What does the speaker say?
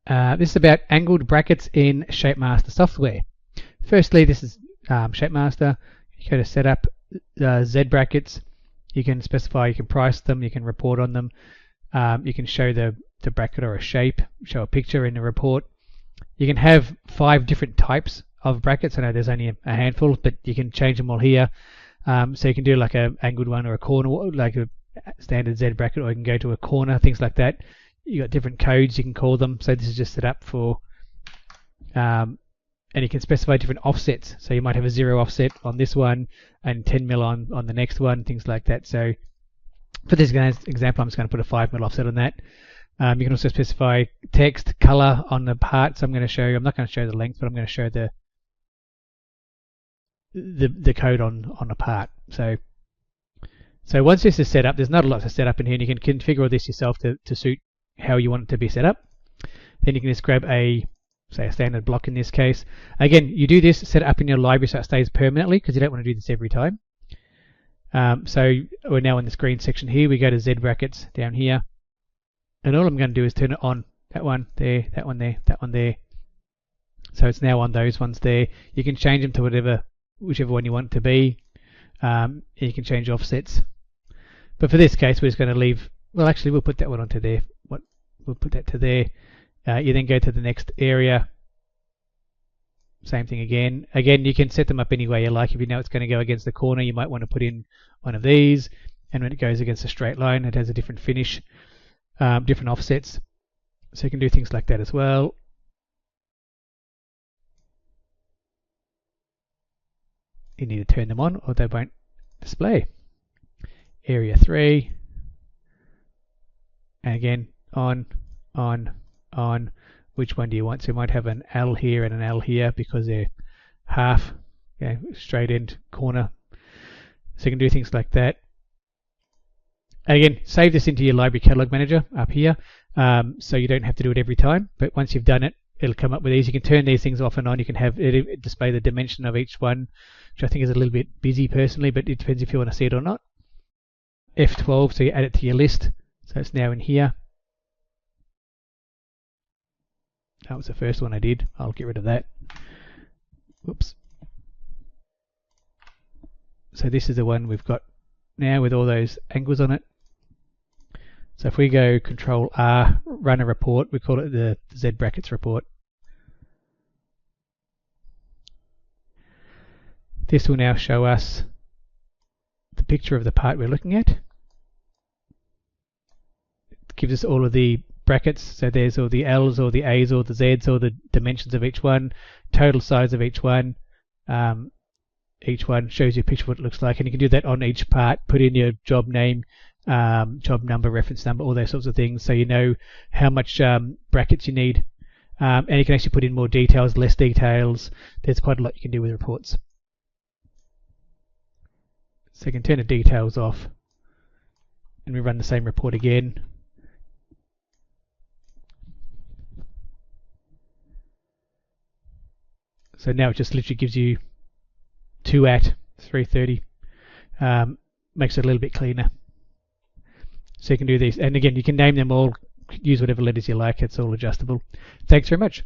This is about angled brackets in ShapeMaster Software. Firstly, this is ShapeMaster. You go to Setup, Z brackets. You can specify, you can price them, you can report on them. You can show the bracket or a shape, show a picture in the report. You can have 5 different types of brackets. I know there's only a handful, but you can change them all here. So you can do like a angled one or a corner, like a standard Z bracket, or you can go to a corner, things like that. You got different codes you can call them. So this is just set up for, and you can specify different offsets. So you might have a 0 offset on this one and 10 mil on the next one, things like that. So for this example, I'm just going to put a 5 mil offset on that. You can also specify text, color on the part. So I'm going to show you, I'm not going to show the length, but I'm going to show the code on a part. So once this is set up, there's not a lot to set up in here, and you can configure all this yourself to suit how you want it to be set up. Then you can just grab say a standard block in this case. Again, you do this, set it up in your library so it stays permanently, because you don't want to do this every time. So we're now in this green section here. We go to Z brackets down here, and all I'm going to do is turn it on. That one there, that one there, that one there. So it's now on those ones there. You can change them to whichever one you want it to be. You can change offsets. But for this case, we're just going to leave. Well, actually, we'll put that one onto there. We'll put that to there. You then go to the next area. Same thing again. Again, you can set them up any way you like. If you know it's going to go against the corner, you might want to put in one of these. And when it goes against a straight line, it has a different finish, different offsets. So you can do things like that as well. You need to turn them on or they won't display. Area 3. And again, on. Which one do you want? So you might have an L here and an L here because they're half, straight end corner. So you can do things like that. Again, save this into your library catalog manager up here, so you don't have to do it every time. But once you've done it, it'll come up with these. You can turn these things off and on. You can have it display the dimension of each one, which I think is a little bit busy personally, but it depends if you want to see it or not. F12, so you add it to your list. So it's now in here. That was the first one I did. I'll get rid of that. Whoops. So this is the one we've got now with all those angles on it. So if we go Control R, run a report, we call it the Z brackets report. This will now show us the picture of the part we're looking at. It gives us all of the brackets, so there's all the L's, or the A's, or the Z's, or the dimensions of each one, total size of each one. Each one shows you a picture of what it looks like, and you can do that on each part. Put in your job name, job number, reference number, all those sorts of things, so you know how much brackets you need. And you can actually put in more details, less details. There's quite a lot you can do with reports. So you can turn the details off, and we run the same report again. So now it just literally gives you 2 at 330. Makes it a little bit cleaner. So you can do these. And again, you can name them all, use whatever letters you like. It's all adjustable. Thanks very much.